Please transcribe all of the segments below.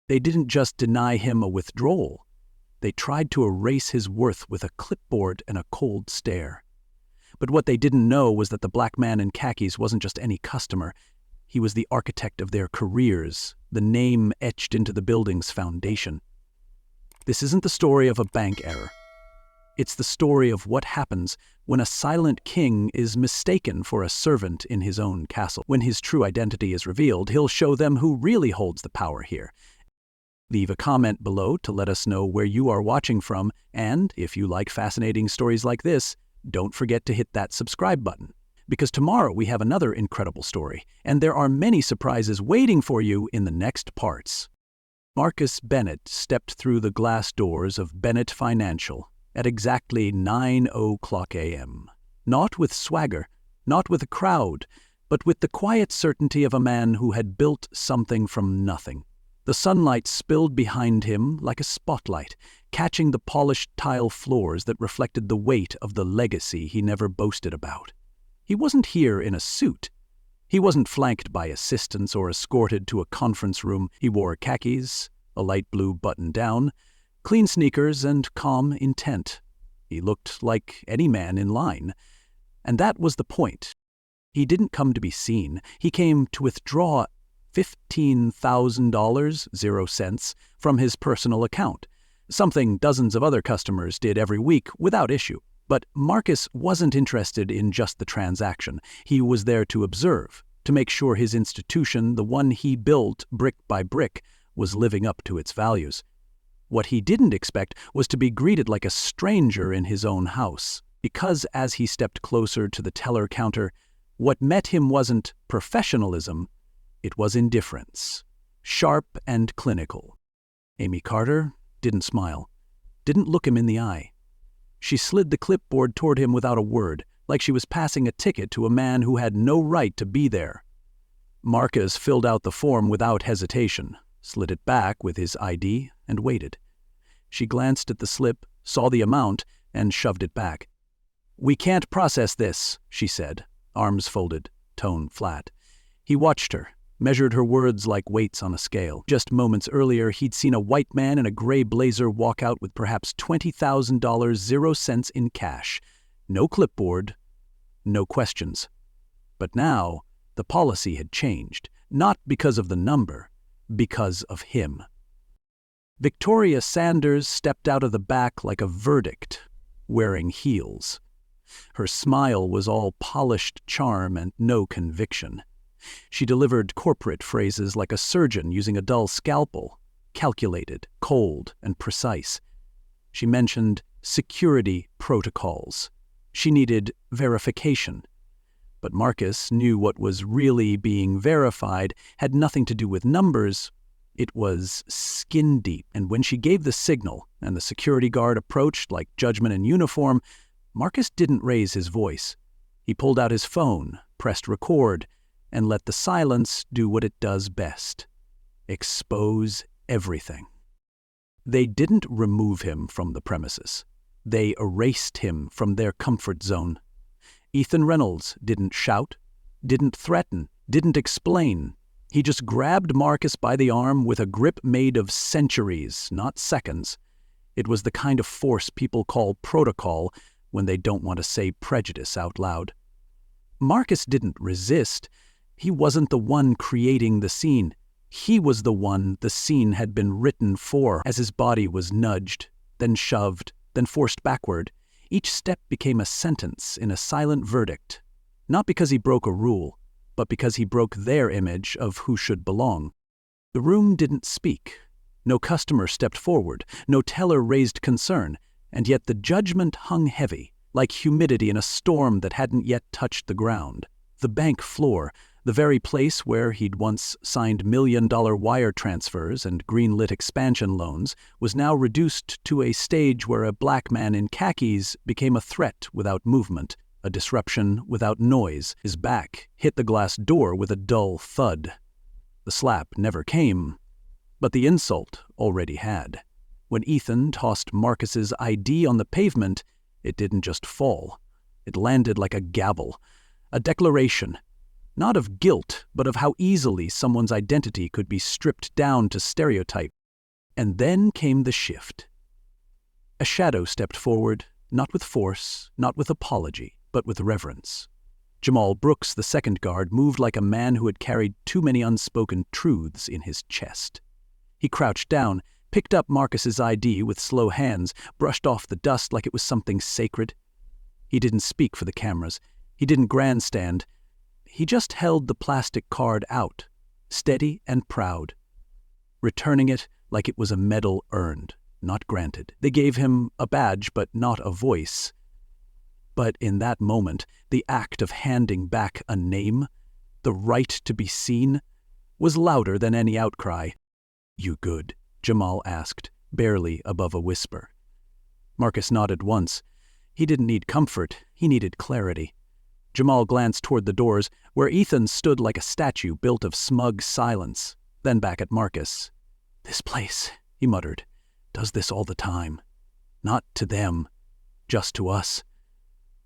They didn't just deny him a withdrawal. They tried to erase his worth with a clipboard and a cold stare. But what they didn't know was that the black man in khakis wasn't just any customer. He was the architect of their careers, the name etched into the building's foundation. This isn't the story of a bank error. It's the story of what happens when a silent king is mistaken for a servant in his own castle. When his true identity is revealed, he'll show them who really holds the power here. Leave a comment below to let us know where you are watching from, and if you like fascinating stories like this, don't forget to hit that subscribe button. Because tomorrow we have another incredible story, and there are many surprises waiting for you in the next parts. Marcus Bennett stepped through the glass doors of Bennett Financial at exactly 9:00 a.m. Not with swagger, not with a crowd, but with the quiet certainty of a man who had built something from nothing. The sunlight spilled behind him like a spotlight, catching the polished tile floors that reflected the weight of the legacy he never boasted about. He wasn't here in a suit. He wasn't flanked by assistants or escorted to a conference room. He wore khakis, a light blue button-down, clean sneakers, and calm intent. He looked like any man in line. And that was the point. He didn't come to be seen. He came to withdraw $15,000, 0 cents, from his personal account, something dozens of other customers did every week without issue. But Marcus wasn't interested in just the transaction. He was there to observe, to make sure his institution, the one he built brick by brick, was living up to its values. What he didn't expect was to be greeted like a stranger in his own house, because as he stepped closer to the teller counter, what met him wasn't professionalism, it was indifference, sharp and clinical. Amy Carter didn't smile, didn't look him in the eye. She slid the clipboard toward him without a word, like she was passing a ticket to a man who had no right to be there. Marcus filled out the form without hesitation, slid it back with his ID, and waited. She glanced at the slip, saw the amount, and shoved it back. "We can't process this," she said, arms folded, tone flat. He watched her, measured her words like weights on a scale. Just moments earlier, he'd seen a white man in a gray blazer walk out with perhaps $20,000, 0 cents in cash. No clipboard, no questions. But now, the policy had changed, not because of the number, because of him. Victoria Sanders stepped out of the back like a verdict, wearing heels. Her smile was all polished charm and no conviction. She delivered corporate phrases like a surgeon using a dull scalpel, calculated, cold, and precise. She mentioned security protocols. She needed verification. But Marcus knew what was really being verified had nothing to do with numbers. It was skin deep, and when she gave the signal and the security guard approached like judgment in uniform, Marcus didn't raise his voice. He pulled out his phone, pressed record, and let the silence do what it does best: expose everything. They didn't remove him from the premises. They erased him from their comfort zone. Ethan Reynolds didn't shout, didn't threaten, didn't explain. He just grabbed Marcus by the arm with a grip made of centuries, not seconds. It was the kind of force people call protocol when they don't want to say prejudice out loud. Marcus didn't resist. He wasn't the one creating the scene. He was the one the scene had been written for. As his body was nudged, then shoved, then forced backward, each step became a sentence in a silent verdict, not because he broke a rule, but because he broke their image of who should belong. The room didn't speak. No customer stepped forward, no teller raised concern, and yet the judgment hung heavy, like humidity in a storm that hadn't yet touched the ground. The bank floor, the very place where he'd once signed million-dollar wire transfers and green-lit expansion loans, was now reduced to a stage where a black man in khakis became a threat without movement, a disruption without noise. His back hit the glass door with a dull thud. The slap never came, but the insult already had. When Ethan tossed Marcus's ID on the pavement, it didn't just fall. It landed like a gavel, a declaration. Not of guilt, but of how easily someone's identity could be stripped down to stereotype. And then came the shift. A shadow stepped forward, not with force, not with apology, but with reverence. Jamal Brooks, the second guard, moved like a man who had carried too many unspoken truths in his chest. He crouched down, picked up Marcus's ID with slow hands, brushed off the dust like it was something sacred. He didn't speak for the cameras. He didn't grandstand. He just held the plastic card out, steady and proud, returning it like it was a medal earned, not granted. They gave him a badge, but not a voice. But in that moment, the act of handing back a name, the right to be seen, was louder than any outcry. "You good?" Jamal asked, barely above a whisper. Marcus nodded once. He didn't need comfort, he needed clarity. Jamal glanced toward the doors, where Ethan stood like a statue built of smug silence, then back at Marcus. "This place," he muttered, "does this all the time. Not to them, just to us."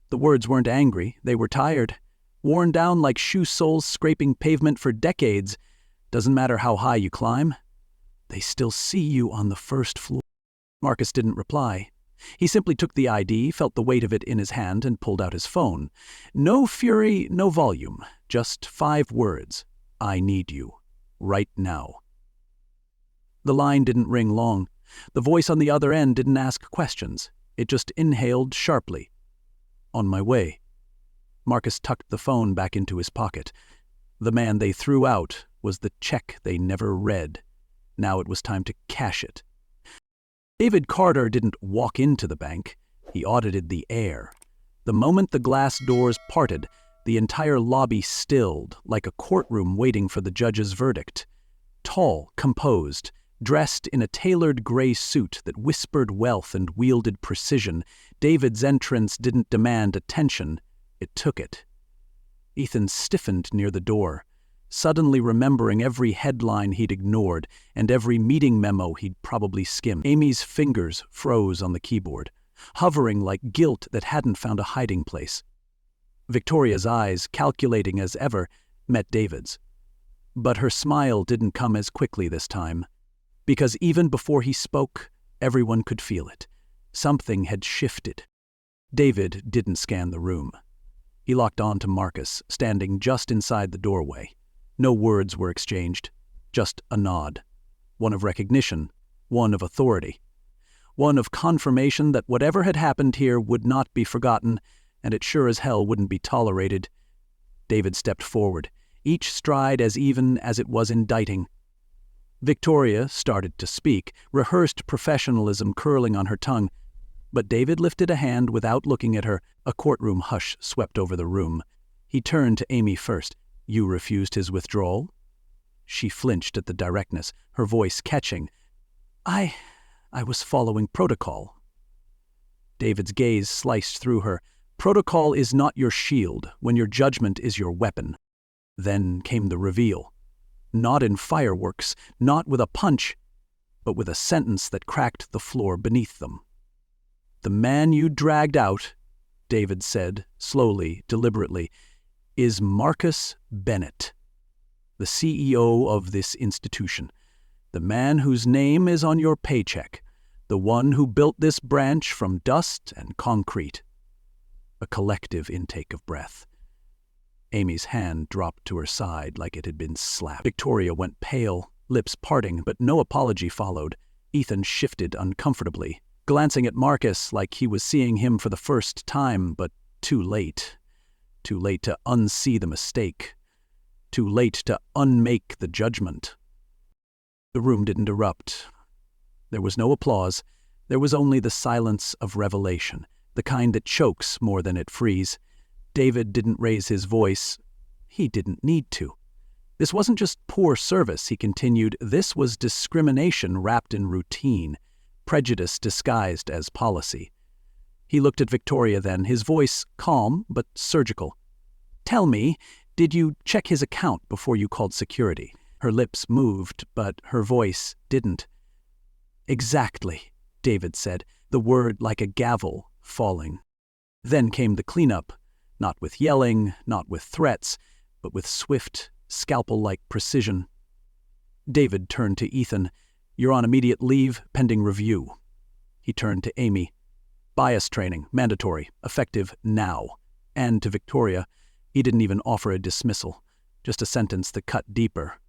The words weren't angry, they were tired, worn down like shoe soles scraping pavement for decades. Doesn't matter how high you climb. They still see you on the first floor. Marcus didn't reply. He simply took the ID, felt the weight of it in his hand, and pulled out his phone. No fury, no volume, just 5 words. "I need you. Right now." The line didn't ring long. The voice on the other end didn't ask questions. It just inhaled sharply. "On my way." Marcus tucked the phone back into his pocket. The man they threw out was the check they never read. Now it was time to cash it. David Carter didn't walk into the bank. He audited the air. The moment the glass doors parted, the entire lobby stilled, like a courtroom waiting for the judge's verdict. Tall, composed, dressed in a tailored gray suit that whispered wealth and wielded precision, David's entrance didn't demand attention, it took it. Ethan stiffened near the door, suddenly remembering every headline he'd ignored and every meeting memo he'd probably skimmed. Amy's fingers froze on the keyboard, hovering like guilt that hadn't found a hiding place. Victoria's eyes, calculating as ever, met David's. But her smile didn't come as quickly this time, because even before he spoke, everyone could feel it. Something had shifted. David didn't scan the room. He locked on to Marcus, standing just inside the doorway. No words were exchanged, just a nod. One of recognition, one of authority. One of confirmation that whatever had happened here would not be forgotten, and it sure as hell wouldn't be tolerated. David stepped forward, each stride as even as it was indicting. Victoria started to speak, rehearsed professionalism curling on her tongue, but David lifted a hand without looking at her. A courtroom hush swept over the room. He turned to Amy first. "You refused his withdrawal?" She flinched at the directness, her voice catching. I was following protocol." David's gaze sliced through her. "Protocol is not your shield when your judgment is your weapon." Then came the reveal. Not in fireworks, not with a punch, but with a sentence that cracked the floor beneath them. "The man you dragged out," David said, slowly, deliberately, "is Marcus Bennett, the CEO of this institution, the man whose name is on your paycheck, the one who built this branch from dust and concrete." A collective intake of breath. Amy's hand dropped to her side like it had been slapped. Victoria went pale, lips parting, but no apology followed. Ethan shifted uncomfortably, glancing at Marcus like he was seeing him for the first time, but too late. Too late to unsee the mistake. Too late to unmake the judgment. The room didn't erupt. There was no applause. There was only the silence of revelation, the kind that chokes more than it frees. David didn't raise his voice. He didn't need to. This wasn't just poor service, he continued. This was discrimination wrapped in routine, prejudice disguised as policy. He looked at Victoria then, his voice calm but surgical. "Tell me, did you check his account before you called security?" Her lips moved, but her voice didn't. "Exactly," David said, the word like a gavel falling. Then came the cleanup, not with yelling, not with threats, but with swift, scalpel-like precision. David turned to Ethan. "You're on immediate leave, pending review." He turned to Amy. "Bias training, mandatory, effective now." And to Victoria, he didn't even offer a dismissal, just a sentence that cut deeper.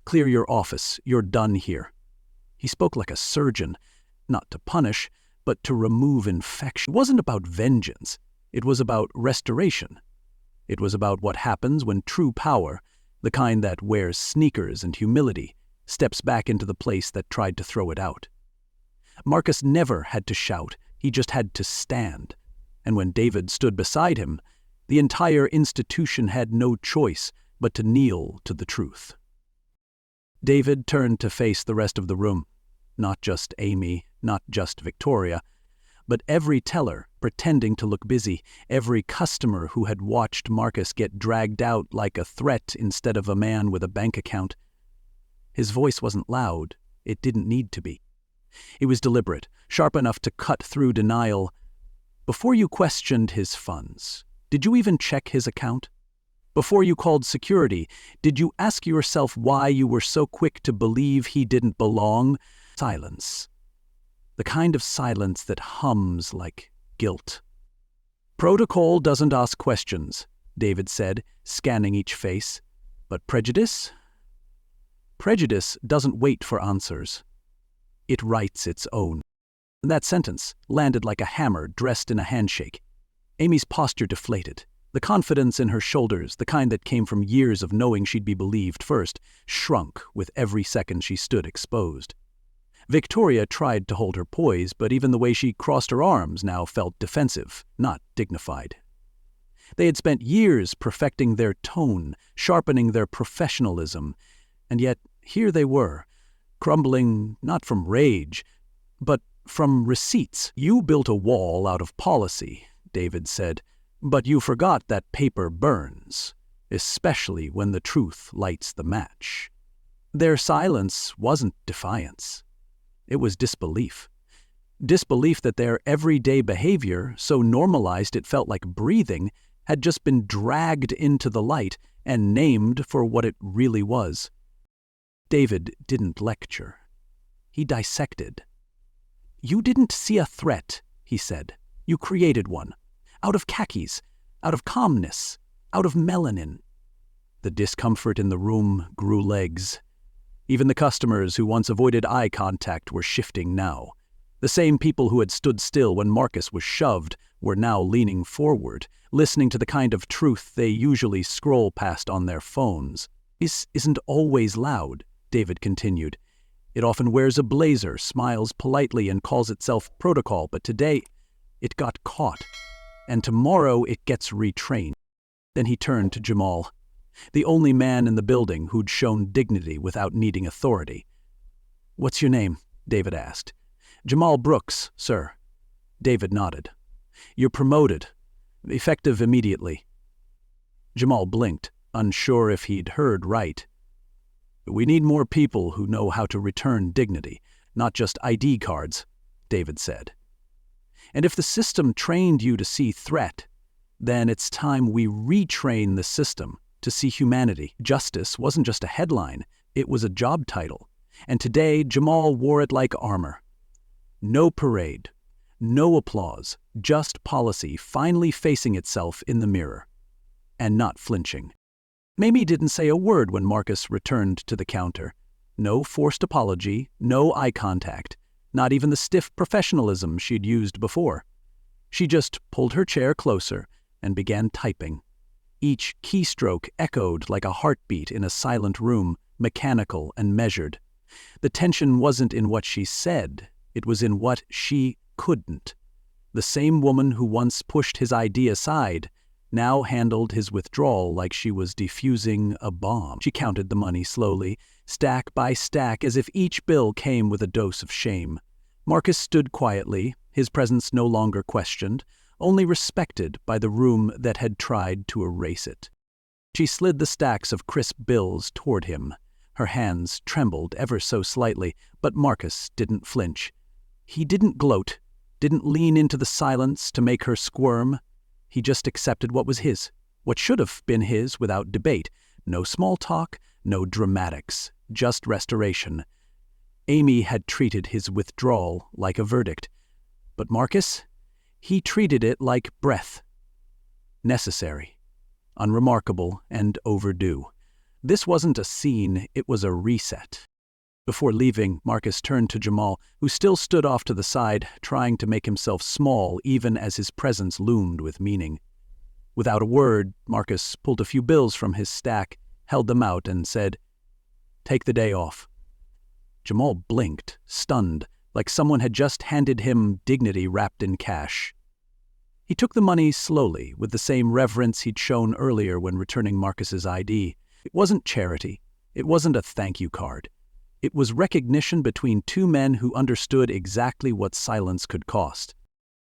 "Clear your office, you're done here." He spoke like a surgeon, not to punish, but to remove infection. It wasn't about vengeance, it was about restoration. It was about what happens when true power, the kind that wears sneakers and humility, steps back into the place that tried to throw it out. Marcus never had to shout, he just had to stand. And when David stood beside him, the entire institution had no choice but to kneel to the truth. David turned to face the rest of the room, not just Amy, not just Victoria, but every teller pretending to look busy, every customer who had watched Marcus get dragged out like a threat instead of a man with a bank account. His voice wasn't loud, it didn't need to be. It was deliberate, sharp enough to cut through denial. "Before you questioned his funds, did you even check his account? Before you called security, did you ask yourself why you were so quick to believe he didn't belong?" Silence. The kind of silence that hums like guilt. "Protocol doesn't ask questions," David said, scanning each face. "But prejudice? Prejudice doesn't wait for answers. It writes its own." That sentence landed like a hammer dressed in a handshake. Amy's posture deflated. The confidence in her shoulders, the kind that came from years of knowing she'd be believed first, shrunk with every second she stood exposed. Victoria tried to hold her poise, but even the way she crossed her arms now felt defensive, not dignified. They had spent years perfecting their tone, sharpening their professionalism, and yet here they were, crumbling not from rage, but from receipts. "You built a wall out of policy," David said, "but you forgot that paper burns, especially when the truth lights the match." Their silence wasn't defiance. It was disbelief. Disbelief that their everyday behavior, so normalized it felt like breathing, had just been dragged into the light and named for what it really was. David didn't lecture. He dissected. "You didn't see a threat," he said. "You created one. Out of khakis, out of calmness, out of melanin." The discomfort in the room grew legs. Even the customers who once avoided eye contact were shifting now. The same people who had stood still when Marcus was shoved were now leaning forward, listening to the kind of truth they usually scroll past on their phones. "This isn't always loud," David continued. "It often wears a blazer, smiles politely, and calls itself protocol, but today it got caught, and tomorrow it gets retrained." Then he turned to Jamal, the only man in the building who'd shown dignity without needing authority. "What's your name?" David asked. "Jamal Brooks, sir." David nodded. "You're promoted. Effective immediately." Jamal blinked, unsure if he'd heard right. "We need more people who know how to return dignity, not just ID cards," David said. "And if the system trained you to see threat, then it's time we retrain the system to see humanity." Justice wasn't just a headline, it was a job title. And today, Jamal wore it like armor. No parade, no applause, just policy finally facing itself in the mirror. And not flinching. Mamie didn't say a word when Marcus returned to the counter. No forced apology, no eye contact, not even the stiff professionalism she'd used before. She just pulled her chair closer and began typing. Each keystroke echoed like a heartbeat in a silent room, mechanical and measured. The tension wasn't in what she said, it was in what she couldn't. The same woman who once pushed his ID aside now handled his withdrawal like she was defusing a bomb. She counted the money slowly, stack by stack, as if each bill came with a dose of shame. Marcus stood quietly, his presence no longer questioned, only respected by the room that had tried to erase it. She slid the stacks of crisp bills toward him. Her hands trembled ever so slightly, but Marcus didn't flinch. He didn't gloat, didn't lean into the silence to make her squirm. He just accepted what was his, What should have been his without debate. No small talk, no dramatics, just restoration. Amy had treated his withdrawal like a verdict. But Marcus? He treated it like breath. Necessary, unremarkable, and overdue. This wasn't a scene, it was a reset. Before leaving, Marcus turned to Jamal, who still stood off to the side, trying to make himself small even as his presence loomed with meaning. Without a word, Marcus pulled a few bills from his stack, held them out, and said, "Take the day off." Jamal blinked, stunned, like someone had just handed him dignity wrapped in cash. He took the money slowly, with the same reverence he'd shown earlier when returning Marcus's ID. It wasn't charity. It wasn't a thank you card. It was recognition between two men who understood exactly what silence could cost.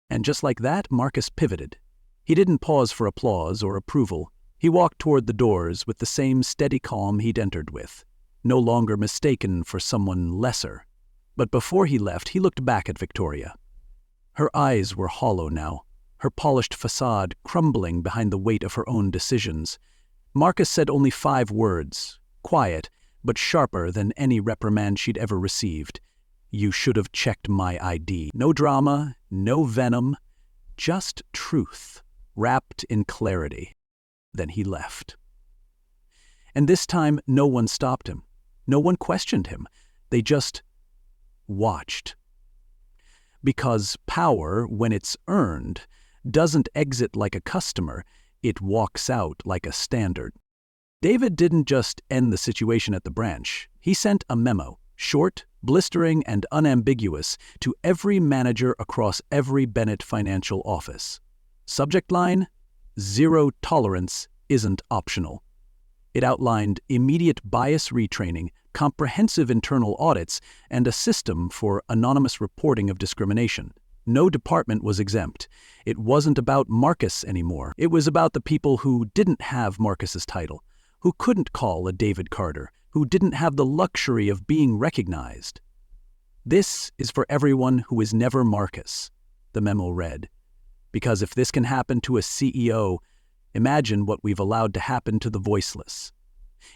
And just like that, Marcus pivoted. He didn't pause for applause or approval. He walked toward the doors with the same steady calm he'd entered with, no longer mistaken for someone lesser. But before he left, he looked back at Victoria. Her eyes were hollow now, her polished facade crumbling behind the weight of her own decisions. Marcus said only 5 words, quiet, but sharper than any reprimand she'd ever received. "You should have checked my ID." No drama, no venom, just truth, wrapped in clarity. Then he left. And this time, no one stopped him. No one questioned him. They just watched. Because power, when it's earned, doesn't exit like a customer, it walks out like a standard. David didn't just end the situation at the branch. He sent a memo, short, blistering, and unambiguous, to every manager across every Bennett financial office. Subject line: "Zero tolerance isn't optional." It outlined immediate bias retraining, comprehensive internal audits, and a system for anonymous reporting of discrimination. No department was exempt. It wasn't about Marcus anymore. It was about the people who didn't have Marcus's title, who couldn't call a David Carter, who didn't have the luxury of being recognized. "This is for everyone who is never Marcus," the memo read. "Because if this can happen to a CEO, imagine what we've allowed to happen to the voiceless."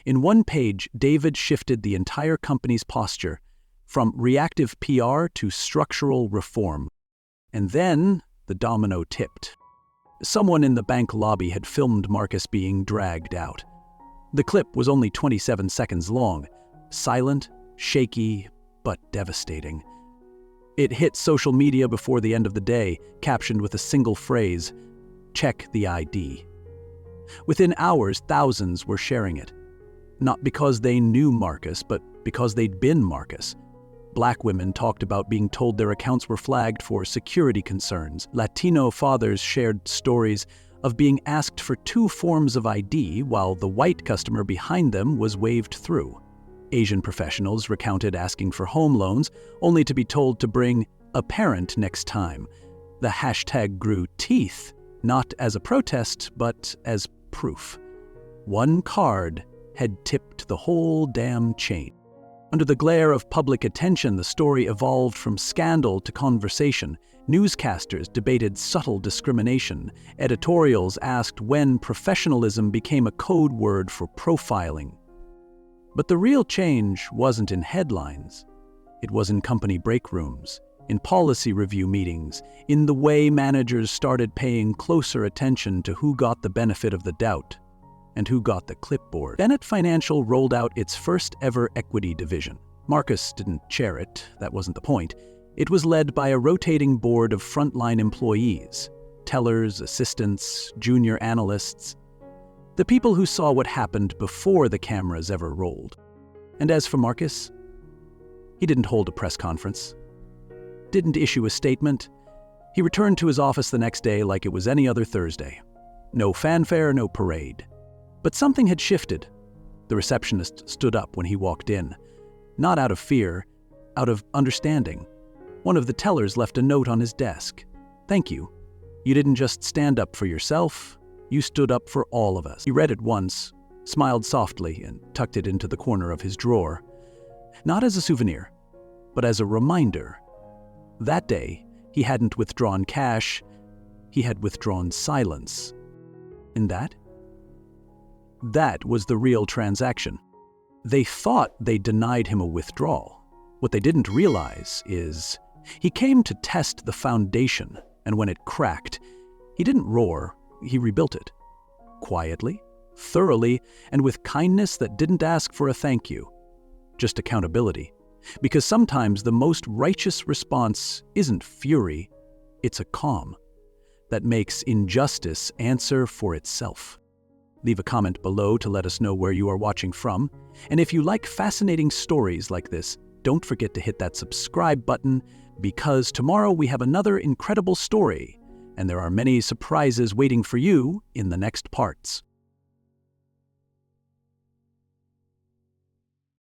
In one page, David shifted the entire company's posture, from reactive PR to structural reform. And then the domino tipped. Someone in the bank lobby had filmed Marcus being dragged out. The clip was only 27 seconds long, silent, shaky, but devastating. It hit social media before the end of the day, captioned with a single phrase, "Check the ID." Within hours, thousands were sharing it. Not because they knew Marcus, but because they'd been Marcus. Black women talked about being told their accounts were flagged for security concerns. Latino fathers shared stories of being asked for 2 forms of ID while the white customer behind them was waved through. Asian professionals recounted asking for home loans, only to be told to bring a parent next time. The hashtag grew teeth, not as a protest, but as proof. One card had tipped the whole damn chain. Under the glare of public attention, the story evolved from scandal to conversation. Newscasters debated subtle discrimination. Editorials asked when professionalism became a code word for profiling. But the real change wasn't in headlines. It was in company break rooms, in policy review meetings, in the way managers started paying closer attention to who got the benefit of the doubt and who got the clipboard. Bennett Financial rolled out its first ever equity division. Marcus didn't chair it, that wasn't the point. It was led by a rotating board of frontline employees, tellers, assistants, junior analysts, the people who saw what happened before the cameras ever rolled. And as for Marcus, he didn't hold a press conference, didn't issue a statement. He returned to his office the next day like it was any other Thursday. No fanfare, no parade. But something had shifted. The receptionist stood up when he walked in. Not out of fear, out of understanding. One of the tellers left a note on his desk. "Thank you. You didn't just stand up for yourself, you stood up for all of us." He read it once, smiled softly, and tucked it into the corner of his drawer. Not as a souvenir, but as a reminder. That day, he hadn't withdrawn cash, he had withdrawn silence. In that, That was the real transaction. They thought they denied him a withdrawal. What they didn't realize is he came to test the foundation, and when it cracked, he didn't roar, he rebuilt it. Quietly, thoroughly, and with kindness that didn't ask for a thank you. Just accountability. Because sometimes the most righteous response isn't fury, it's a calm that makes injustice answer for itself. Leave a comment below to let us know where you are watching from. And if you like fascinating stories like this, don't forget to hit that subscribe button, because tomorrow we have another incredible story, and there are many surprises waiting for you in the next parts.